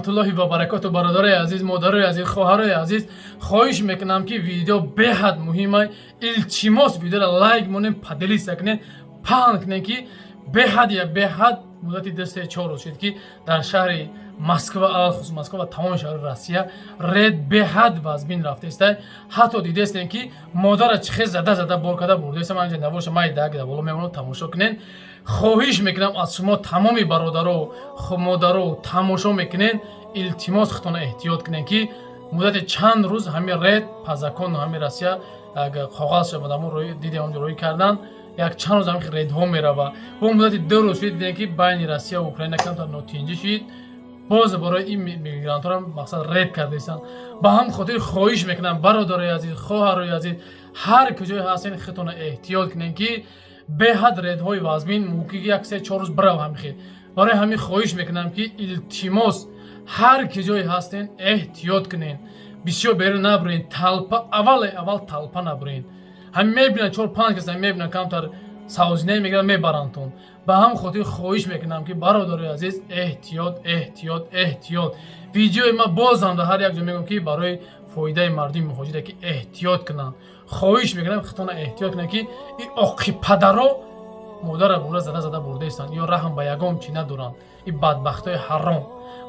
раҳматуллоҳи ва баракоту бародари азиз, модари азиз, хоҳарои азиз, хоҳиш мекунам ки видео беҳад муҳимай. Илтимос видеоро лайк монем, падилиса кунед, паҳн кунед ки беҳад муддати 4 рӯз шуд ки дар шаҳри Москва, алхусус Москва ва тамоми шаҳри Россия ред беҳад вазбин рафтаистай. Ҳатто дидестем ки модара чӣ хел зада бор карда бурдаистам. Анҷа навоша май даг даволо мемонам, тамошо кунед. хоҳиш мекунам аз шумо тамоми бародару модару тамошо мекунед, илтимос худтон эҳтиёт кунед ки муддати чанд рӯз ҳамин ред пазакону ҳамин Россия коғазша бадамо дидем онҷо рӯй кардан, як чанд рӯз ҳамин редҳо мерава. Бо муддати 2 рӯз шуд дидем ки байни Россия ва Украина камтар нотинҷӣ шуд. боз борои ин мигрантҳоро мақсад ред кардаистанд. Ба ҳам хотир хоҳиш мекунам бародари азиз, хоҳарои азиз, ҳар куҷое ҳастед худтон эҳтиёт кунед ки беҳад редҳои вазбин мумкин ки 1-3-4 рӯз барав ҳамихел. барои ҳамин хоҳиш мекунам ки илтимос ҳар куҷое ҳастед эҳтиёт кунед. бисёр берун набуред, талпа аввал талпа набуред. ҳамин мебинад 4-5 каса мебинад камтар савзинаи мегирад мебарандтон. ба ҳам хотир хоҳиш мекунам ки бародари азиз эҳтиёт. видеои ман бозам дар ҳар як ҷо мегӯям ки барои фоидаи мардуми муҳоҷире ки эҳтиёт кунанд. хоҳиш мекунам худтон эҳтиёт кунед ки ин оқипадаро модара бура зада бурдаистанд ё раҳм ба ягон чӣ надоранд. ин бадбахтои ҳаром.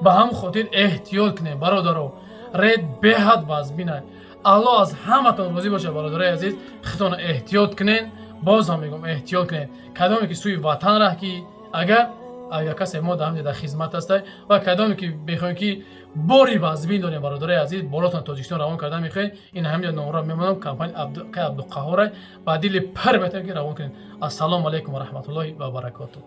ба ҳам хотир эҳтиёт кунед бародаро. ред беҳад вазбинай. алло аз ҳаматон розӣ бошад бародари азиз. худтон эҳтиёт кунед. боз ҳам мегӯям эҳтиёт кунед. кадоме ки сӯи ватан раҳ ки агар касе мо дар хизмат ҳастай ва кадоме ки бихоем ки бори вазбин дорем бародари азиз, болотон тоҷикистон равон карда мехоҳед, ин ҳамин номро мемонам, компания Абдуқаҳорай ба дили пар метавонед ки равон кунед. ассалому алайкум ва раҳматуллоҳи ва баракотуҳ.